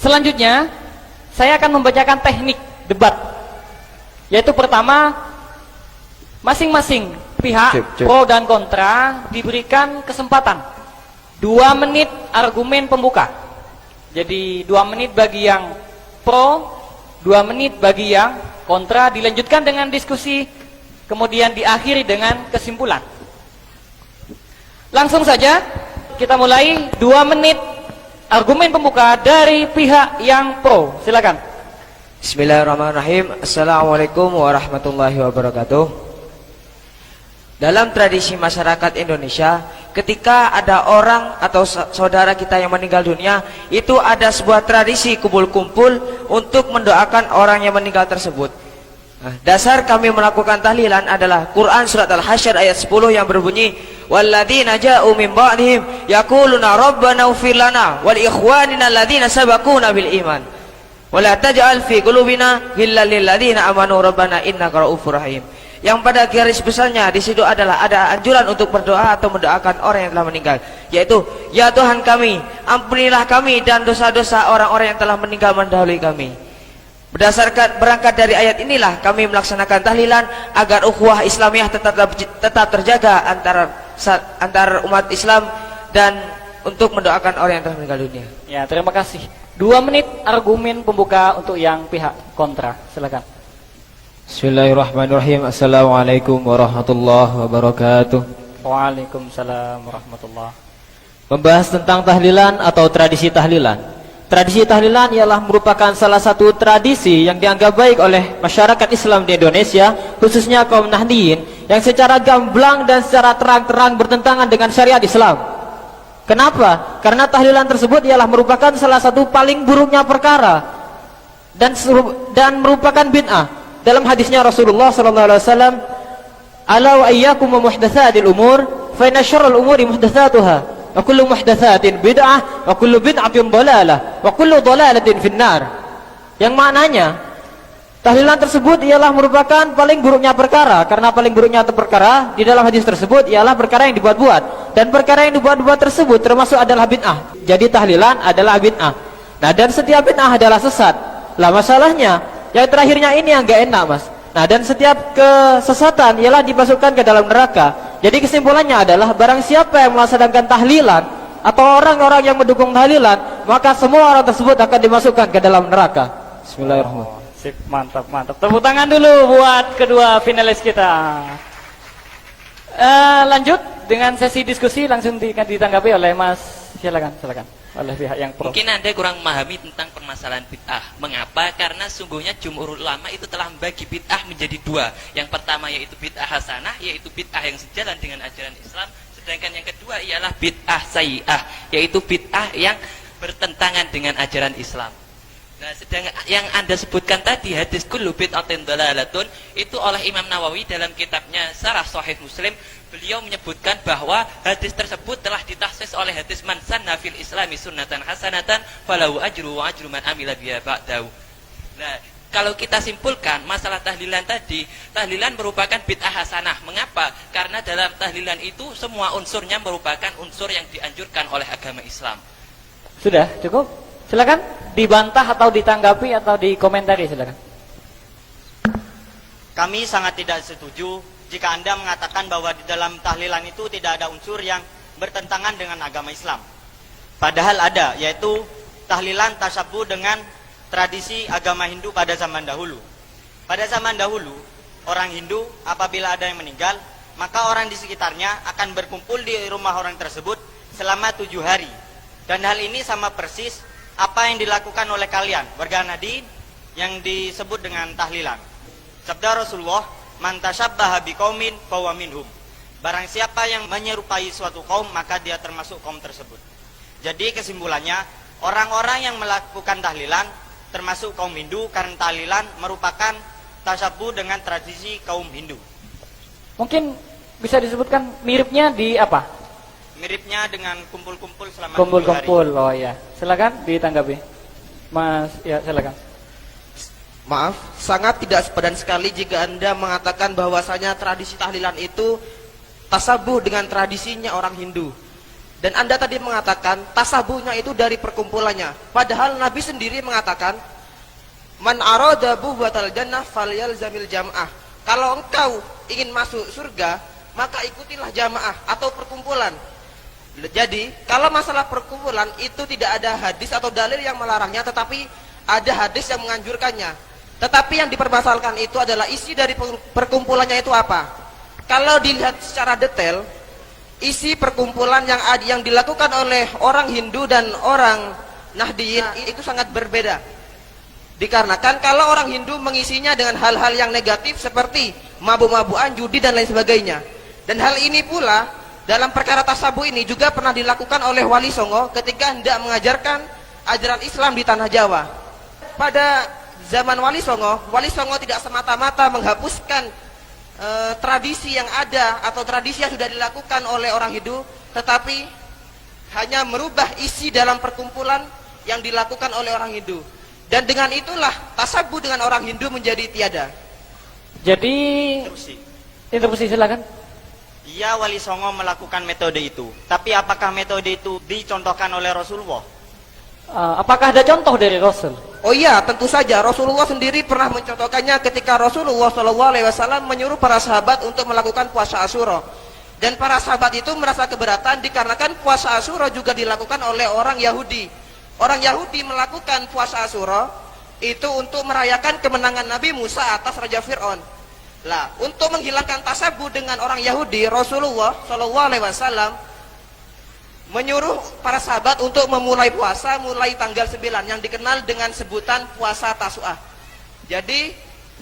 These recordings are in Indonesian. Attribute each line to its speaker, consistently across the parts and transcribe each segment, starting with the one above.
Speaker 1: Selanjutnya, saya akan membacakan teknik debat. Yaitu pertama, masing-masing pihak pro dan kontra diberikan kesempatan 2 menit argumen pembuka. Jadi 2 menit bagi yang pro, 2 menit bagi yang kontra, dilanjutkan dengan diskusi, kemudian diakhiri dengan kesimpulan. Langsung saja kita mulai. 2 menit argumen pembuka dari pihak yang pro. Silakan.
Speaker 2: Bismillahirrahmanirrahim. Assalamualaikum warahmatullahi wabarakatuh. Dalam tradisi masyarakat Indonesia, ketika ada orang atau saudara kita yang meninggal dunia, itu ada sebuah tradisi kumpul-kumpul untuk mendoakan orang yang meninggal tersebut. Dasar kami melakukan tahlilan adalah Quran surat Al-Hasyr ayat 10 yang berbunyi, walladzina ja'u min ba'dihim yaquluna rabbana ighfir lana wal ikhwanina alladzina sabaquna bil iman wa la taj'al fi qulubina ghillan lil ladzina amanu rabbana innaka ra'ufur rahim. Yang pada garis besarnya di situ adalah ada anjuran untuk berdoa atau mendoakan orang yang telah meninggal, yaitu ya Tuhan kami, ampunilah kami dan dosa-dosa orang-orang yang telah meninggal mendahului kami. Berdasarkan berangkat dari ayat inilah kami melaksanakan tahlilan agar ukhuwah Islamiyah tetap terjaga antar umat Islam dan untuk mendoakan orang yang telah meninggal dunia.
Speaker 1: Ya, terima kasih. 2 menit argumen pembuka untuk yang pihak kontra. Silakan.
Speaker 3: Bismillahirrahmanirrahim. Assalamualaikum warahmatullahi wabarakatuh.
Speaker 1: Waalaikumsalam warahmatullahi.
Speaker 3: Membahas tentang tahlilan atau tradisi tahlilan. Tradisi tahlilan ialah merupakan salah satu tradisi yang dianggap baik oleh masyarakat Islam di Indonesia, khususnya kaum Nahdliyin, yang secara gamblang dan secara terang-terang bertentangan dengan syariat Islam. Kenapa? Karena tahlilan tersebut ialah merupakan salah satu paling buruknya perkara dan merupakan bid'ah. Dalam hadisnya Rasulullah sallallahu alaihi wasallam, "Ala wa iyyakum wa muhdatsatil umur, fa inna syarral umuri muhdatsatuha. Wa kullu muhdatsatin bid'ah wa kullu bid'atin dhalalah wa kullu dhalalatin finnar." Yang maknanya tahlilan tersebut ialah merupakan paling buruknya perkara, karena paling buruknya perkara di dalam hadis tersebut ialah perkara yang dibuat-buat, dan perkara yang dibuat-buat tersebut termasuk adalah bid'ah. Jadi tahlilan adalah bid'ah. Nah, dan setiap bid'ah adalah sesat. Lah masalahnya yang terakhirnya ini yang gak enak, Mas. Nah, dan setiap kesesatan ialah dimasukkan ke dalam neraka. Jadi kesimpulannya adalah barang siapa yang melaksanakan tahlilan atau orang-orang yang mendukung tahlilan, maka semua orang tersebut akan dimasukkan ke dalam neraka. Bismillahirrahmanirrahim.
Speaker 1: Sip, mantap, mantap. Tepuk tangan dulu buat kedua finalis kita. Lanjut dengan sesi diskusi, langsung ditanggapi oleh Mas. Silakan, silakan. Oleh pihak yang pro.
Speaker 4: Mungkin Anda kurang memahami tentang permasalahan bid'ah. Mengapa? Karena sungguhnya jumhur ulama itu telah membagi bid'ah menjadi 2. Yang pertama yaitu bid'ah hasanah, yaitu bid'ah yang sejalan dengan ajaran Islam. Sedangkan yang kedua ialah bid'ah sayyi'ah, yaitu bid'ah yang bertentangan dengan ajaran Islam. Nah, sedangkan yang Anda sebutkan tadi, hadis kullu bid'atin dhalalatun, itu oleh Imam Nawawi dalam kitabnya Syarah Sahih Muslim, beliau menyebutkan bahwa hadis tersebut telah ditahsis oleh hadis man sanna fil islami sunnatan hasanatan falahu ajru wa ajru man amila biha ba'dahu. Nah, kalau kita simpulkan masalah tahlilan tadi, tahlilan merupakan bid'ah hasanah. Mengapa? Karena dalam tahlilan itu semua unsurnya merupakan unsur yang dianjurkan oleh agama Islam.
Speaker 1: Sudah cukup? Silakan dibantah atau ditanggapi atau dikomentari, silakan.
Speaker 5: Kami sangat tidak setuju jika Anda mengatakan bahwa di dalam tahlilan itu tidak ada unsur yang bertentangan dengan agama Islam. Padahal ada, yaitu tahlilan tasyabuh dengan tradisi agama Hindu pada zaman dahulu. Pada zaman dahulu, orang Hindu apabila ada yang meninggal, maka orang di sekitarnya akan berkumpul di rumah orang tersebut selama 7 hari. Dan hal ini sama persis apa yang dilakukan oleh kalian, warga Nahdliyin, yang disebut dengan tahlilan. Sabda Rasulullah, man tasyabbaha biqaumin fahuwa minhum. Barang siapa yang menyerupai suatu kaum, maka dia termasuk kaum tersebut. Jadi kesimpulannya, orang-orang yang melakukan tahlilan termasuk kaum Hindu, karena tahlilan merupakan tasyabuh dengan tradisi kaum Hindu.
Speaker 1: Mungkin bisa disebutkan miripnya di apa?
Speaker 5: Miripnya dengan kumpul-kumpul selama 7 hari.
Speaker 1: Kumpul-kumpul, oh ya. Silakan ditanggapi. Mas, ya silakan.
Speaker 6: Maaf, sangat tidak sepadan sekali jika Anda mengatakan bahwasanya tradisi tahlilan itu tasabuh dengan tradisinya orang Hindu. Dan Anda tadi mengatakan tasabuhnya itu dari perkumpulannya. Padahal Nabi sendiri mengatakan, man arada buhwatal jannah falyalzamil jam'ah. Kalau engkau ingin masuk surga, maka ikutilah jamaah atau perkumpulan. Jadi, kalau masalah perkumpulan itu tidak ada hadis atau dalil yang melarangnya, tetapi ada hadis yang menganjurkannya. Tetapi yang dipermasalahkan itu adalah isi dari perkumpulannya itu apa. Kalau dilihat secara detail, isi perkumpulan yang dilakukan oleh orang Hindu dan orang Nahdiyin itu sangat berbeda. Dikarenakan kalau orang Hindu mengisinya dengan hal-hal yang negatif seperti mabuk-mabukan, judi dan lain sebagainya. Dan hal ini pula dalam perkara tasabuh ini juga pernah dilakukan oleh Wali Songo ketika hendak mengajarkan ajaran Islam di tanah Jawa. Pada zaman Wali Songo tidak semata-mata menghapuskan tradisi yang ada atau tradisi yang sudah dilakukan oleh orang Hindu, tetapi hanya merubah isi dalam perkumpulan yang dilakukan oleh orang Hindu. Dan dengan itulah tasabuh dengan orang Hindu menjadi tiada.
Speaker 1: Jadi interupsi silakan.
Speaker 5: Iya, Wali Songo melakukan metode itu. Tapi apakah metode itu dicontohkan oleh Rasulullah?
Speaker 1: Apakah ada contoh dari Rasul?
Speaker 6: Oh iya, tentu saja Rasulullah sendiri pernah mencontohkannya ketika Rasulullah SAW menyuruh para sahabat untuk melakukan puasa Asyura. Dan para sahabat itu merasa keberatan dikarenakan puasa Asyura juga dilakukan oleh orang Yahudi. Orang Yahudi melakukan puasa Asyura itu untuk merayakan kemenangan Nabi Musa atas Raja Fir'aun. Lah, untuk menghilangkan tasabuh dengan orang Yahudi, Rasulullah SAW menyuruh para sahabat untuk memulai puasa mulai tanggal 9 yang dikenal dengan sebutan puasa Tasu'ah. Jadi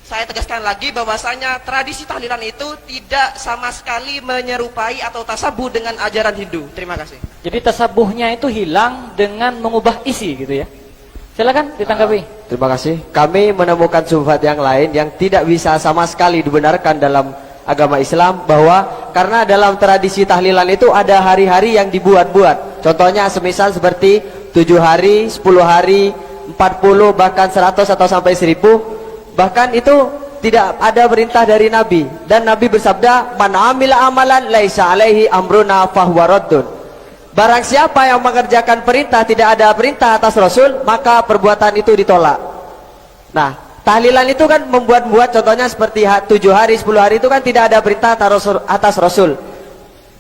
Speaker 6: saya tegaskan lagi bahwasanya tradisi tahlilan itu tidak sama sekali menyerupai atau tasabuh dengan ajaran Hindu. Terima kasih.
Speaker 1: Jadi tasabuhnya itu hilang dengan mengubah isi gitu ya. Silakan ditanggapi.
Speaker 7: Terima kasih. Kami menemukan syubhat yang lain yang tidak bisa sama sekali dibenarkan dalam agama Islam, bahwa karena dalam tradisi tahlilan itu ada hari-hari yang dibuat-buat. Contohnya semisal seperti 7 hari, 10 hari, 40, bahkan 100 atau sampai 1000. Bahkan itu tidak ada perintah dari Nabi. Dan Nabi bersabda, man amila amalan laisa alaihi amruna fahuwa raddun. Barang siapa yang mengerjakan perintah tidak ada perintah atas Rasul, maka perbuatan itu ditolak. Nah, tahlilan itu kan membuat-buat, contohnya seperti 7 hari, 10 hari itu kan tidak ada perintah atas Rasul.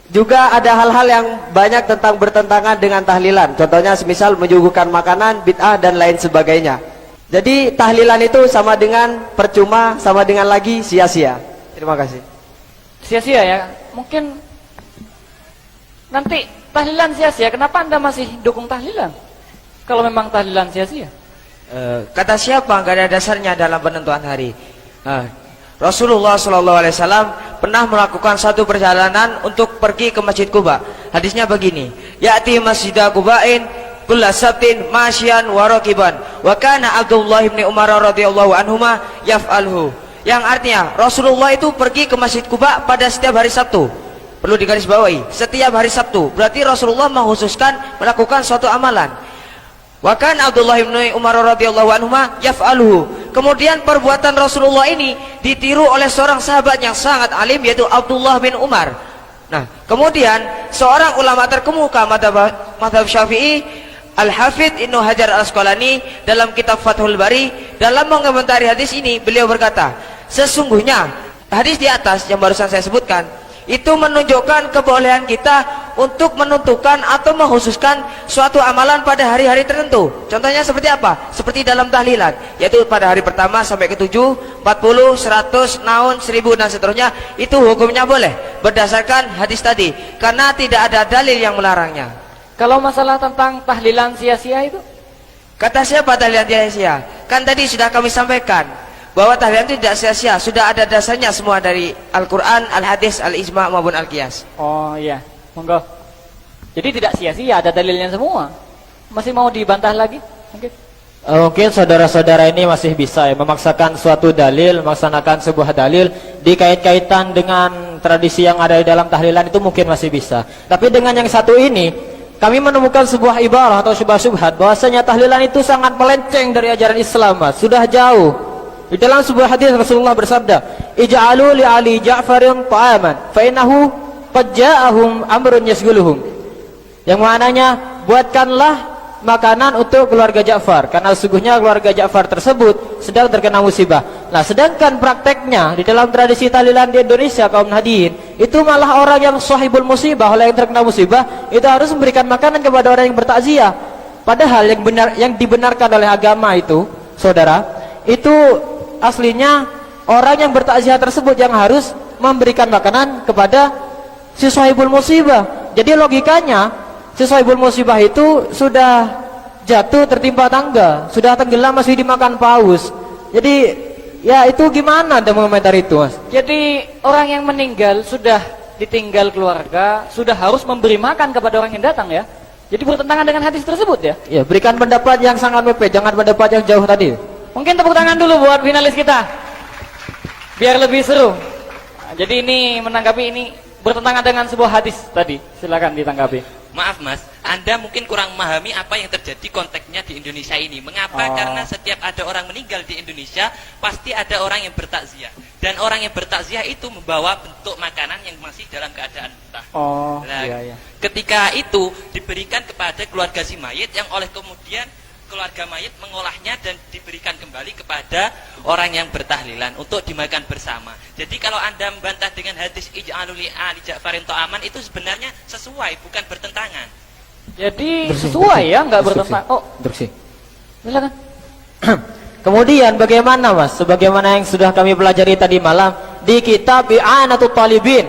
Speaker 7: Juga ada hal-hal yang banyak tentang bertentangan dengan tahlilan. Contohnya semisal menyuguhkan makanan, bid'ah dan lain sebagainya. Jadi tahlilan itu sama dengan percuma, sama dengan lagi sia-sia. Terima kasih.
Speaker 1: Sia-sia ya. Mungkin nanti tahlilan sia-sia, kenapa Anda masih dukung tahlilan? Kalau memang tahlilan sia-sia.
Speaker 2: Kata siapa? Gak ada dasarnya dalam penentuan hari. Rasulullah SAW pernah melakukan satu perjalanan untuk pergi ke Masjid Quba. Hadisnya begini: ya'ti masjidah Quba'in kulla sabtin masyian wa raqiban wa kana Abdullah bin Umar radhiyallahu anhuma yaf'alhu. Yang artinya Rasulullah itu pergi ke Masjid Quba pada setiap hari Sabtu. Perlu digarisbawahi, setiap hari Sabtu. Berarti Rasulullah mengkhususkan melakukan suatu amalan. Wa kan Abdullah bin Umar radhiyallahu anhuma yaf'aluhu. Kemudian perbuatan Rasulullah ini ditiru oleh seorang sahabat yang sangat alim, yaitu Abdullah bin Umar. Nah, kemudian seorang ulama terkemuka mazhab Syafi'i, Al-Hafidz Ibnu Hajar Al-Asqalani, dalam kitab Fathul Bari, dalam mengomentari hadis ini, beliau berkata, sesungguhnya hadis di atas yang barusan saya sebutkan itu menunjukkan kebolehan kita untuk menentukan atau mengkhususkan suatu amalan pada hari-hari tertentu. Contohnya seperti apa? Seperti dalam tahlilan, yaitu pada hari pertama sampai ke-7, 40, 100, naun, 1000 dan seterusnya. Itu hukumnya boleh berdasarkan hadis tadi, karena tidak ada dalil yang melarangnya.
Speaker 1: Kalau masalah tentang tahlilan sia-sia itu,
Speaker 2: kata siapa tahlilan sia-sia? Kan tadi sudah kami sampaikan bahwa tahlilan itu tidak sia-sia, sudah ada dasarnya semua dari Al-Quran, Al-Hadis, Al-Ijma' maupun Al-Qiyas.
Speaker 1: oh iya, monggo. Jadi tidak sia-sia, ada dalilnya semua. Masih mau dibantah lagi?
Speaker 3: Mungkin saudara-saudara ini masih bisa ya memaksakan suatu dalil, melaksanakan sebuah dalil dikait-kaitan dengan tradisi yang ada di dalam tahlilan, itu mungkin masih bisa. Tapi dengan yang satu ini, kami menemukan sebuah ibarah atau syubhat bahwasanya tahlilan itu sangat melenceng dari ajaran Islam, Mas. Sudah jauh. Di dalam sebuah hadis Rasulullah bersabda, "Ij'alu li Ali Ja'farin ta'aman, fa innahu qad ja'ahum amrun yasghuluhum." yang maknanya buatkanlah makanan untuk keluarga Ja'far karena sesungguhnya keluarga Ja'far tersebut sedang terkena musibah. Nah, sedangkan prakteknya di dalam tradisi tahlilan di Indonesia kaum Nahdien itu malah orang yang sahibul musibah, oleh yang terkena musibah itu harus memberikan makanan kepada orang yang bertakziah. Padahal yang dibenarkan oleh agama itu, saudara, itu aslinya orang yang bertakziah tersebut yang harus memberikan makanan kepada si sahibul musibah. Jadi logikanya si sahibul musibah itu sudah jatuh tertimpa tangga, sudah tenggelam masih dimakan paus. Jadi ya itu gimana Anda mengomentar itu, Mas?
Speaker 1: Jadi orang yang meninggal sudah ditinggal keluarga, sudah harus memberi makan kepada orang yang datang ya. Jadi bertentangan dengan hadis tersebut ya.
Speaker 3: Ya, berikan pendapat yang sangat mepet, jangan pendapat yang jauh tadi.
Speaker 1: Mungkin tepuk tangan dulu buat finalis kita, biar lebih seru. Nah, jadi ini menanggapi ini bertentangan dengan sebuah hadis tadi. Silakan ditanggapi.
Speaker 4: Maaf Mas, Anda mungkin kurang memahami apa yang terjadi konteksnya di Indonesia ini. Mengapa? Karena setiap ada orang meninggal di Indonesia, pasti ada orang yang bertakziah. Dan orang yang bertakziah itu membawa bentuk makanan yang masih dalam keadaan mentah. Nah,
Speaker 1: Iya.
Speaker 4: ketika itu diberikan kepada keluarga si mayit yang oleh kemudian keluarga mayit mengolahnya dan diberikan kembali kepada orang yang bertahlilan untuk dimakan bersama. Jadi kalau Anda membantah dengan hadis ij'alu li ali Ja'farin ta'aman itu sebenarnya sesuai, bukan bertentangan.
Speaker 1: Jadi sesuai ya, nggak bertentangan. Oh,
Speaker 3: Instruksi.
Speaker 1: silakan.
Speaker 3: Kemudian bagaimana, Mas? Sebagaimana yang sudah kami pelajari tadi malam di kitab I'anatul Talibin,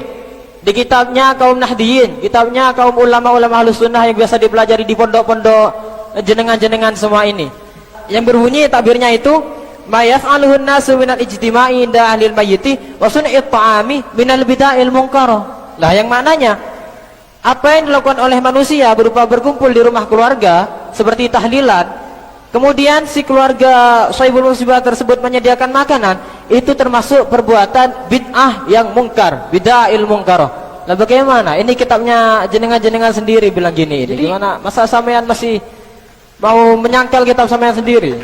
Speaker 3: di kitabnya kaum Nahdien, kitabnya kaum ulama-ulama Ahlus Sunnah yang biasa dipelajari di pondok-pondok jenengan-jenengan semua ini, yang berbunyi takbirnya itu ma yaf'aluhun nasu minal ijtima'i inda ahlil mayyiti wa sun'it ta'ami minal bida'il munkara. Lah yang maknanya apa yang dilakukan oleh manusia berupa berkumpul di rumah keluarga seperti tahlilan, kemudian si keluarga sahibul musibah tersebut menyediakan makanan, itu termasuk perbuatan bid'ah yang mungkar, bida'il munkara. Lah bagaimana? Ini kitabnya jenengan-jenengan sendiri bilang gini. Ini gimana? Masa sampean masih mau menyangkal kitab sampean sendiri?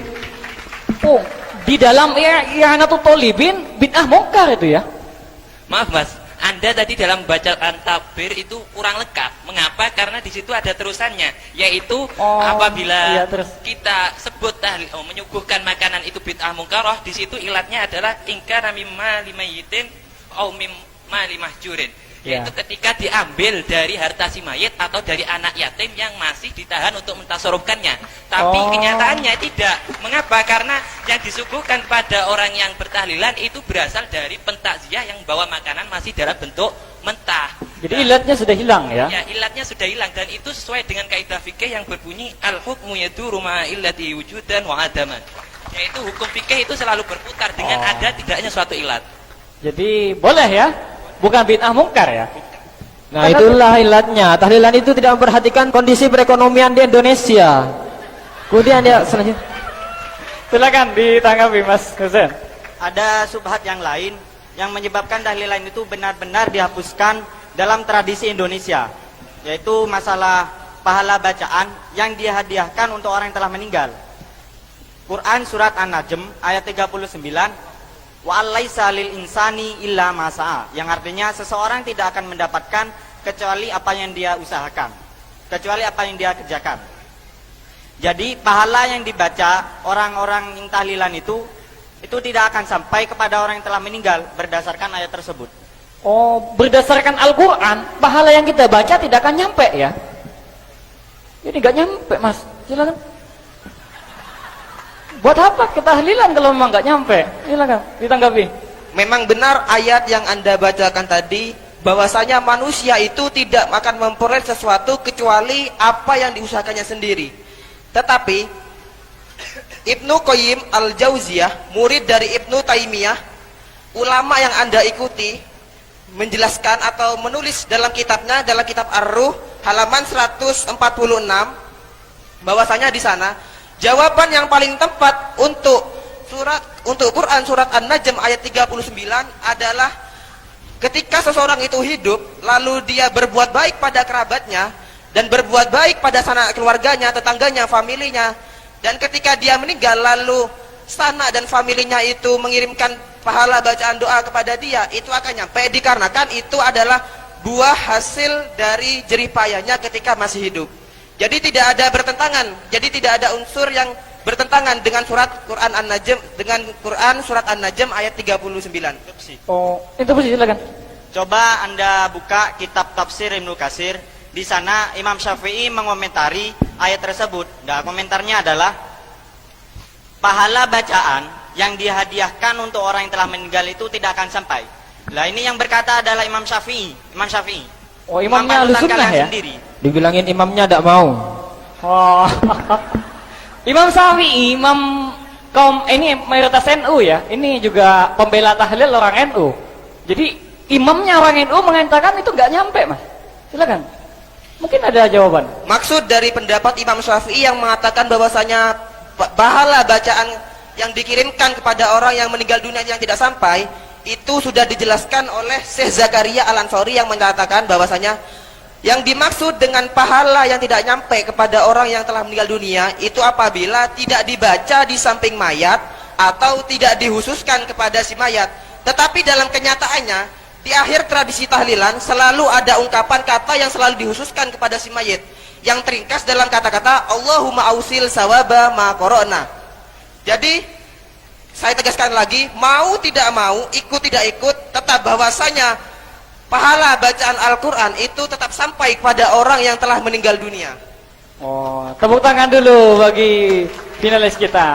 Speaker 1: Oh, di dalam I'anatul Talibin bid'ah mungkar itu ya.
Speaker 4: Maaf Mas, Anda tadi dalam bacaan takbir itu kurang lengkap. Mengapa? Karena di situ ada terusannya, yaitu apabila
Speaker 1: iya, terus.
Speaker 4: kita sebut menyuguhkan makanan itu bid'ah mungkaroh, di situ ilatnya adalah ingkara mimma limayyitin au mimma limahjurin. Yaitu ketika diambil dari harta si mayit atau dari anak yatim yang masih ditahan untuk mentasarufkannya. Tapi kenyataannya tidak. Mengapa? Karena yang disuguhkan kepada orang yang bertahlilan itu berasal dari pentakziah yang bawa makanan masih dalam bentuk mentah.
Speaker 1: Jadi ilatnya sudah hilang ya.
Speaker 4: Ya, ilatnya sudah hilang dan itu sesuai dengan kaidah fikih yang berbunyi al-hukmu yaduru ma illati wujudan wa adaman. Yaitu hukum fikih itu selalu berputar dengan ada tidaknya suatu ilat.
Speaker 1: Jadi boleh ya, bukan bid'ah mungkar ya.
Speaker 3: Nah, itulah ilatnya. Tahlilan itu tidak memperhatikan kondisi perekonomian di Indonesia. Kemudian ya selanjutnya.
Speaker 1: Silakan ditanggapi Mas Husain.
Speaker 5: Ada subhat yang lain yang menyebabkan tahlilan itu benar-benar dihapuskan dalam tradisi Indonesia, yaitu masalah pahala bacaan yang dihadiahkan untuk orang yang telah meninggal. Quran surat An-Najm ayat 39, wa alaisa lil insani illa ma sa'a, yang artinya seseorang tidak akan mendapatkan kecuali apa yang dia usahakan, kecuali apa yang dia kerjakan. Jadi pahala yang dibaca orang-orang yang tahlilan itu tidak akan sampai kepada orang yang telah meninggal berdasarkan ayat tersebut.
Speaker 1: Oh, berdasarkan Al-Quran, pahala yang kita baca tidak akan nyampe ya. Ini nggak nyampe Mas, silakan. Buat apa ketahlilan kalau memang nggak nyampe? Silakan ditanggapi.
Speaker 6: Memang benar ayat yang Anda bacakan tadi, bahwasanya manusia itu tidak akan memperoleh sesuatu kecuali apa yang diusahakannya sendiri. Tetapi Ibnu Qayyim Al-Jauziyah, murid dari Ibnu Taimiyah, ulama yang Anda ikuti, menjelaskan atau menulis dalam kitabnya, dalam kitab Ar-Ruh halaman 146, bahwasanya di sana jawaban yang paling tepat untuk Quran surat An-Najm ayat 39 adalah ketika seseorang itu hidup lalu dia berbuat baik pada kerabatnya dan berbuat baik pada sanak keluarganya, tetangganya, familinya, dan ketika dia meninggal lalu sanak dan familinya itu mengirimkan pahala bacaan doa kepada dia, itu akan nyampe dikarenakan itu adalah buah hasil dari jerih payahnya ketika masih hidup. Jadi tidak ada bertentangan. Jadi tidak ada unsur yang bertentangan dengan surat Quran An-Najm, dengan Quran surat An-Najm ayat 39.
Speaker 1: Oh, interupsi silakan.
Speaker 5: Coba Anda buka kitab tafsir Ibnu Katsir. Di sana Imam Syafi'i mengomentari ayat tersebut. Nah, komentarnya adalah pahala bacaan yang dihadiahkan untuk orang yang telah meninggal itu tidak akan sampai. Lah ini yang berkata adalah Imam Syafi'i. Imam Syafi'i.
Speaker 1: Oh, imamnya
Speaker 5: Imam panutan
Speaker 1: Ahlussunnah
Speaker 5: kalian
Speaker 1: ya?
Speaker 5: sendiri.
Speaker 3: Dibilangin imamnya tidak mau.
Speaker 1: Oh. Imam Syafi'i, imam kaum ini mayoritas NU ya. Ini juga pembela tahlil orang NU. Jadi imamnya orang NU mengatakan itu nggak nyampe, Mas. Silakan. Mungkin ada jawaban.
Speaker 6: Maksud dari pendapat Imam Syafi'i yang mengatakan bahwasanya pahala bacaan yang dikirimkan kepada orang yang meninggal dunia yang tidak sampai, itu sudah dijelaskan oleh Syekh Zakaria Al-Ansori yang menyatakan bahwasanya yang dimaksud dengan pahala yang tidak nyampe kepada orang yang telah meninggal dunia itu apabila tidak dibaca di samping mayat atau tidak dihususkan kepada si mayat. Tetapi dalam kenyataannya di akhir tradisi tahlilan selalu ada ungkapan kata yang selalu dihususkan kepada si mayit yang teringkas dalam kata-kata Allahumma ausil sawaba ma qara'na. Jadi saya tegaskan lagi, mau tidak mau, ikut tidak ikut, tetap bahwasanya pahala bacaan Al-Quran itu tetap sampai kepada orang yang telah meninggal dunia.
Speaker 1: Oh, tepuk tangan dulu bagi finalis kita.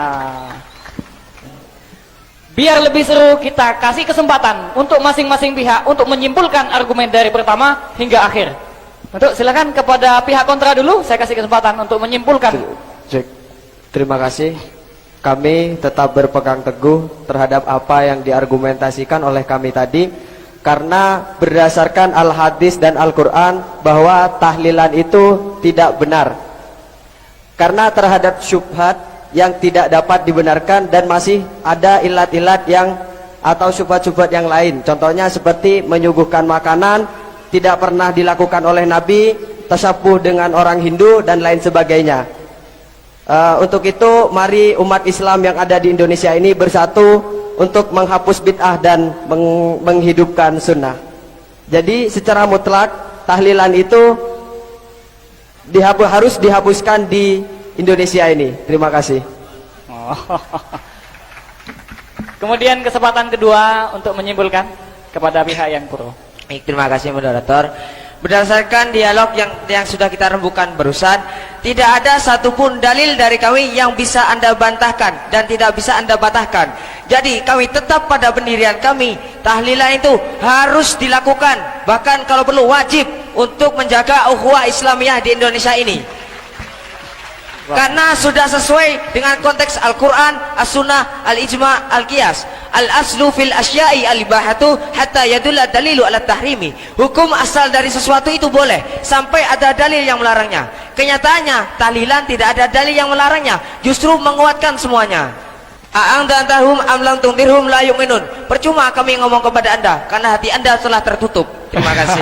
Speaker 1: Biar lebih seru, kita kasih kesempatan untuk masing-masing pihak untuk menyimpulkan argumen dari pertama hingga akhir. Untuk silakan kepada pihak kontra dulu, saya kasih kesempatan untuk menyimpulkan.
Speaker 7: Cek. Terima kasih. Kami tetap berpegang teguh terhadap apa yang diargumentasikan oleh kami tadi, karena berdasarkan Al-Hadis dan Al-Quran bahwa tahlilan itu tidak benar. Karena terhadap syubhat yang tidak dapat dibenarkan dan masih ada ilat-ilat yang atau syubhat-syubhat yang lain. Contohnya seperti menyuguhkan makanan tidak pernah dilakukan oleh Nabi, tasyabuh dengan orang Hindu dan lain sebagainya. Untuk itu mari umat Islam yang ada di Indonesia ini bersatu untuk menghapus bid'ah dan menghidupkan sunnah. Jadi secara mutlak tahlilan itu harus dihapuskan di Indonesia ini. Terima kasih.
Speaker 1: Kemudian kesempatan kedua untuk menyimpulkan kepada pihak yang pro.
Speaker 2: Baik, terima kasih moderator. Berdasarkan dialog yang sudah kita rembukan barusan, tidak ada satupun dalil dari kami yang bisa Anda bantahkan dan tidak bisa Anda patahkan. Jadi kami tetap pada pendirian kami, tahlilan itu harus dilakukan, bahkan kalau perlu wajib untuk menjaga ukhuwah Islamiyah di Indonesia ini. Karena sudah sesuai dengan konteks Al-Quran, As-Sunnah, Al-Ijma', Al-Qiyas. Al-aslu fil asya'i al-ibahatu hatta yadulla dalilu ala tahrimi. Hukum asal dari sesuatu itu boleh sampai ada dalil yang melarangnya. Kenyataannya tahlilan tidak ada dalil yang melarangnya, justru menguatkan semuanya. A'angdantahum am lam tundirhum la yu'minun. Percuma kami ngomong kepada Anda karena hati Anda telah tertutup. Terima kasih.